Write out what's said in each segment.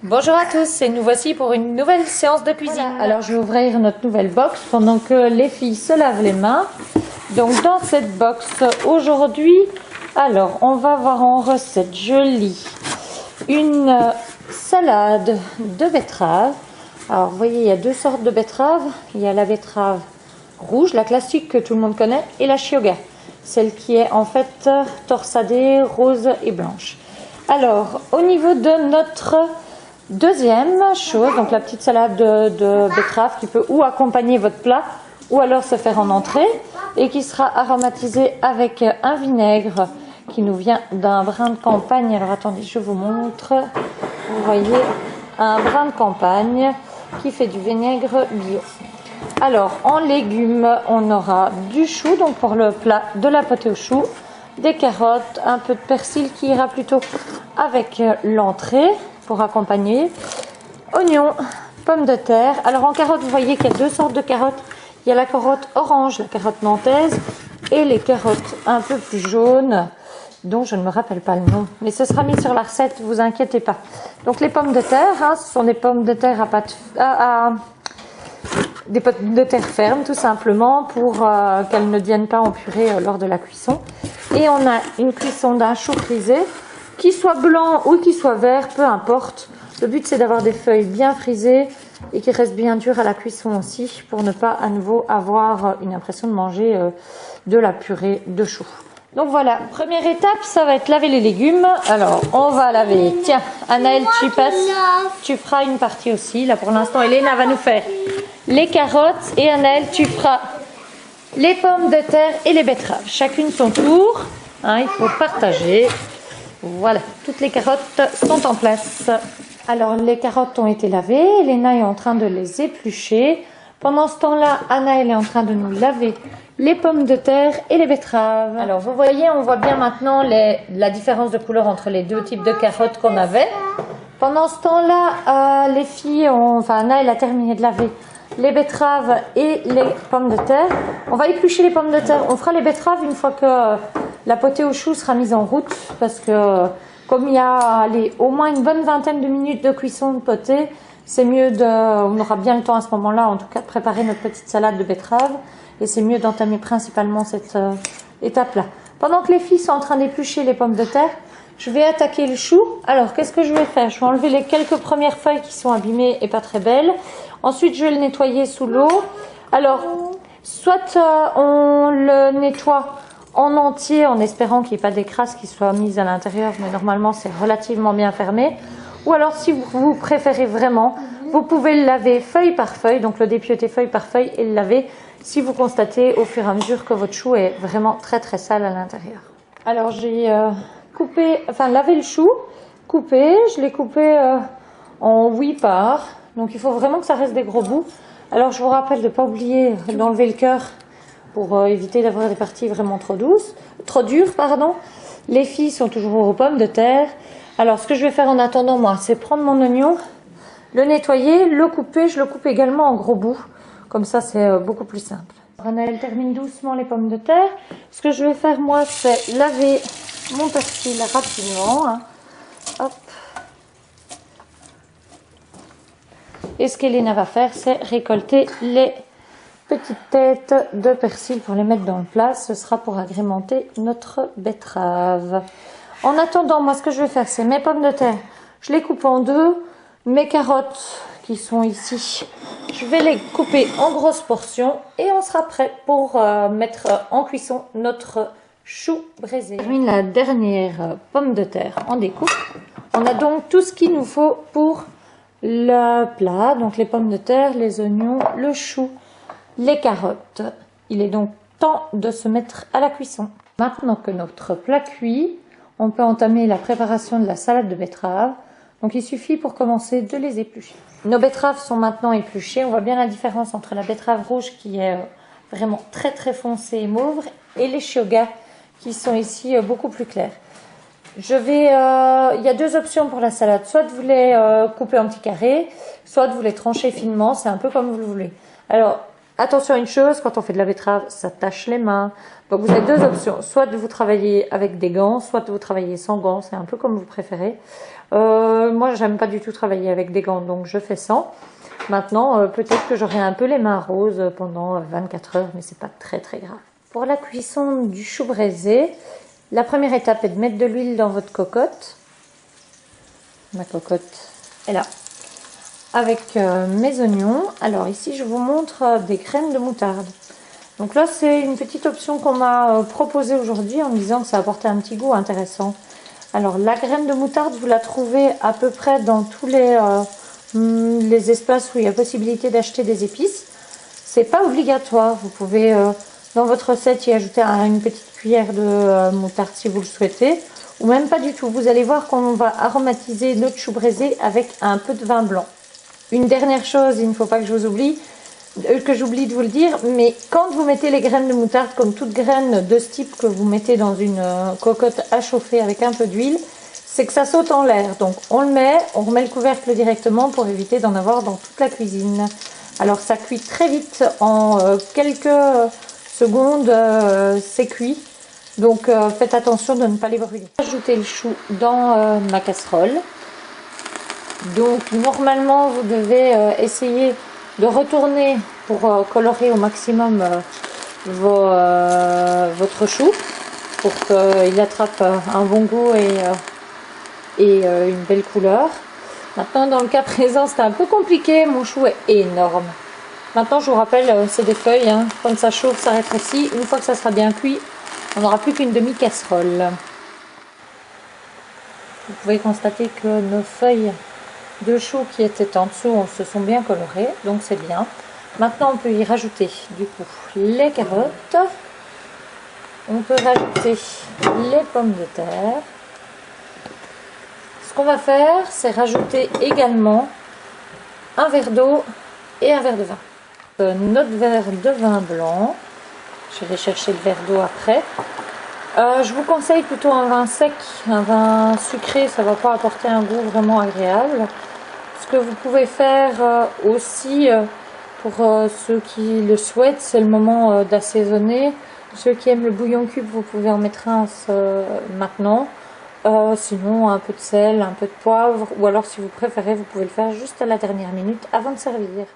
Bonjour à tous et nous voici pour une nouvelle séance de cuisine. Voilà. Alors je vais ouvrir notre nouvelle box pendant que les filles se lavent les mains. Donc dans cette box aujourd'hui, alors on va voir en recette, je lis, une salade de betterave. Alors vous voyez, il y a deux sortes de betteraves. Il y a la betterave rouge, la classique que tout le monde connaît, et la chioggia, celle qui est en fait torsadée, rose et blanche. Alors au niveau de notre deuxième chose, donc la petite salade de betterave qui peut ou accompagner votre plat ou alors se faire en entrée et qui sera aromatisée avec un vinaigre qui nous vient d'un brin de campagne. Alors attendez, je vous montre. Vous voyez, un brin de campagne qui fait du vinaigre bio. Alors en légumes, on aura du chou, donc pour le plat de la potée au chou, des carottes, un peu de persil qui ira plutôt avec l'entrée pour accompagner, oignons, pommes de terre. Alors en carottes, vous voyez qu'il y a deux sortes de carottes. Il y a la carotte orange, la carotte nantaise, et les carottes un peu plus jaunes, dont je ne me rappelle pas le nom. Mais ce sera mis sur la recette, ne vous inquiétez pas. Donc les pommes de terre, ce sont des pommes de terre des pommes de terre fermes, tout simplement, pour qu'elles ne deviennent pas en purée lors de la cuisson. Et on a une cuisson d'un chou frisé, qu'il soit blanc ou qu'il soit vert, peu importe. Le but c'est d'avoir des feuilles bien frisées et qui restent bien dures à la cuisson aussi, pour ne pas à nouveau avoir une impression de manger de la purée de chou. Donc voilà, première étape, ça va être laver les légumes. Alors on va laver, tiens Anaëlle, tu feras une partie aussi. Là pour l'instant Elena va nous faire les carottes et Anaëlle tu feras les pommes de terre et les betteraves. Chacune son tour, il faut partager. Voilà, toutes les carottes sont en place. Alors les carottes ont été lavées, Elena est en train de les éplucher. Pendant ce temps-là, Anaëlle est en train de nous laver les pommes de terre et les betteraves. Alors vous voyez, on voit bien maintenant la différence de couleur entre les deux types de carottes qu'on avait. Pendant ce temps-là, les filles Anaëlle a terminé de laver les betteraves et les pommes de terre. On va éplucher les pommes de terre. On fera les betteraves une fois que la potée au chou sera mise en route, parce que comme il y a au moins une bonne vingtaine de minutes de cuisson de potée, c'est mieux on aura bien le temps à ce moment-là, en tout cas, de préparer notre petite salade de betterave, et c'est mieux d'entamer principalement cette étape-là. Pendant que les filles sont en train d'éplucher les pommes de terre, je vais attaquer le chou. Alors, qu'est-ce que je vais faire? Je vais enlever les quelques premières feuilles qui sont abîmées et pas très belles. Ensuite, je vais le nettoyer sous l'eau. Alors, soit on le nettoie en entier en espérant qu'il n'y ait pas d'écrasses qui soient mises à l'intérieur, mais normalement c'est relativement bien fermé. Ou alors, si vous préférez vraiment, vous pouvez le laver feuille par feuille, donc le dépioter feuille par feuille et le laver si vous constatez au fur et à mesure que votre chou est vraiment très très sale à l'intérieur. Alors j'ai lavé le chou, coupé, je l'ai coupé en 8 parts, donc il faut vraiment que ça reste des gros bouts. Alors je vous rappelle de ne pas oublier d'enlever le cœur pour éviter d'avoir des parties vraiment trop dures, pardon. Les filles sont toujours aux pommes de terre. Alors ce que je vais faire en attendant moi, c'est prendre mon oignon, le nettoyer, le couper, je le coupe également en gros bouts, comme ça c'est beaucoup plus simple. Anaëlle termine doucement les pommes de terre. Ce que je vais faire moi, c'est laver mon persil rapidement. Hop. Et ce qu'Elena va faire, c'est récolter les petites têtes de persil pour les mettre dans le plat. Ce sera pour agrémenter notre betterave. En attendant, moi ce que je vais faire, c'est mes pommes de terre, je les coupe en deux. Mes carottes qui sont ici, je vais les couper en grosses portions et on sera prêt pour mettre en cuisson notre chou braisé. Je termine la dernière pomme de terre en découpe. On a donc tout ce qu'il nous faut pour le plat, donc les pommes de terre, les oignons, le chou, les carottes. Il est donc temps de se mettre à la cuisson. Maintenant que notre plat cuit, on peut entamer la préparation de la salade de betterave. Donc il suffit pour commencer de les éplucher. Nos betteraves sont maintenant épluchées. On voit bien la différence entre la betterave rouge qui est vraiment très très foncée et mauve et les chioggia qui sont ici beaucoup plus claires. Il y a deux options pour la salade. Soit vous les coupez en petits carrés, soit vous les tranchez finement. C'est un peu comme vous le voulez. Alors attention à une chose, quand on fait de la betterave, ça tâche les mains. Donc vous avez deux options. Soit de vous travailler avec des gants, soit de vous travailler sans gants. C'est un peu comme vous préférez. Moi, j'aime pas du tout travailler avec des gants, donc je fais sans. Maintenant, peut-être que j'aurai un peu les mains roses pendant 24 heures, mais c'est pas très grave. Pour la cuisson du chou braisé, la première étape est de mettre de l'huile dans votre cocotte. Ma cocotte est là. Avec mes oignons. Alors ici, je vous montre des graines de moutarde. Donc là, c'est une petite option qu'on m'a proposée aujourd'hui en me disant que ça apportait un petit goût intéressant. Alors la graine de moutarde, vous la trouvez à peu près dans tous les espaces où il y a possibilité d'acheter des épices. C'est pas obligatoire. Vous pouvez dans votre recette y ajouter une petite cuillère de moutarde si vous le souhaitez, ou même pas du tout. Vous allez voir qu'on va aromatiser notre chou braisé avec un peu de vin blanc. Une dernière chose, il ne faut pas que je vous oublie, que j'oublie de vous le dire, mais quand vous mettez les graines de moutarde, comme toute graine de ce type que vous mettez dans une cocotte à chauffer avec un peu d'huile, c'est que ça saute en l'air. Donc on le met, on remet le couvercle directement pour éviter d'en avoir dans toute la cuisine. Alors ça cuit très vite, en quelques secondes, c'est cuit. Donc faites attention de ne pas les brûler. Ajoutez le chou dans ma casserole. Donc normalement vous devez essayer de retourner pour colorer au maximum votre chou pour qu'il attrape un bon goût et une belle couleur. Maintenant dans le cas présent c'est un peu compliqué, mon chou est énorme. Maintenant je vous rappelle c'est des feuilles, hein. Quand ça chauffe ça rétrécit, une fois que ça sera bien cuit on n'aura plus qu'une demi-casserole. Vous pouvez constater que nos feuilles de chou qui étaient en dessous se sont bien colorées, donc c'est bien. Maintenant on peut y rajouter du coup les carottes, on peut rajouter les pommes de terre. Ce qu'on va faire c'est rajouter également un verre d'eau et un verre de vin. Notre verre de vin blanc, je vais chercher le verre d'eau après. Je vous conseille plutôt un vin sec, un vin sucré, ça ne va pas apporter un goût vraiment agréable. Ce que vous pouvez faire aussi pour ceux qui le souhaitent, c'est le moment d'assaisonner. Ceux qui aiment le bouillon cube, vous pouvez en mettre un maintenant. Sinon un peu de sel, un peu de poivre, ou alors si vous préférez, vous pouvez le faire juste à la dernière minute avant de servir.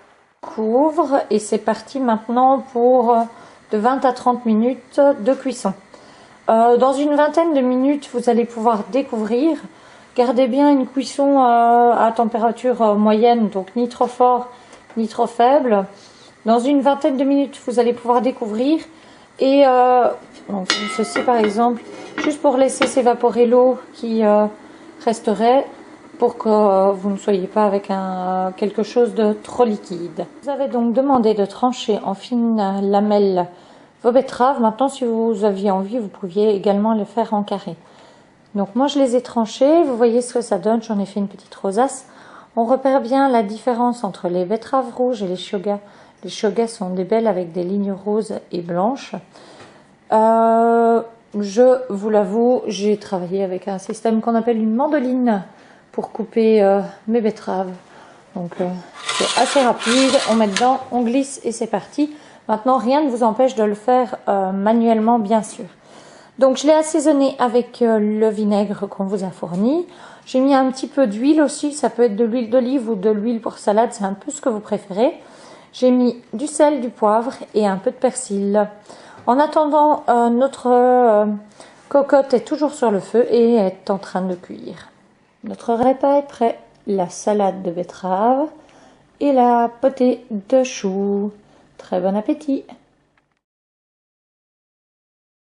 Couvre et c'est parti maintenant pour de 20 à 30 minutes de cuisson. Dans une vingtaine de minutes, vous allez pouvoir découvrir. Gardez bien une cuisson à température moyenne, donc ni trop fort ni trop faible. Dans une vingtaine de minutes, vous allez pouvoir découvrir. Et donc, ceci par exemple, juste pour laisser s'évaporer l'eau qui resterait, pour que vous ne soyez pas avec quelque chose de trop liquide. Vous avez donc demandé de trancher en fines lamelles vos betteraves. Maintenant, si vous aviez envie, vous pouviez également les faire en carré. Donc moi, je les ai tranchées. Vous voyez ce que ça donne. J'en ai fait une petite rosace. On repère bien la différence entre les betteraves rouges et les shogas. Les shogas sont des belles avec des lignes roses et blanches. Je vous l'avoue, j'ai travaillé avec un système qu'on appelle une mandoline pour couper mes betteraves. Donc c'est assez rapide. On met dedans, on glisse et c'est parti. Maintenant, rien ne vous empêche de le faire manuellement, bien sûr. Donc, je l'ai assaisonné avec le vinaigre qu'on vous a fourni. J'ai mis un petit peu d'huile aussi. Ça peut être de l'huile d'olive ou de l'huile pour salade. C'est un peu ce que vous préférez. J'ai mis du sel, du poivre et un peu de persil. En attendant, notre cocotte est toujours sur le feu et est en train de cuire. Notre repas est prêt. La salade de betterave et la potée de choux. Très bon appétit!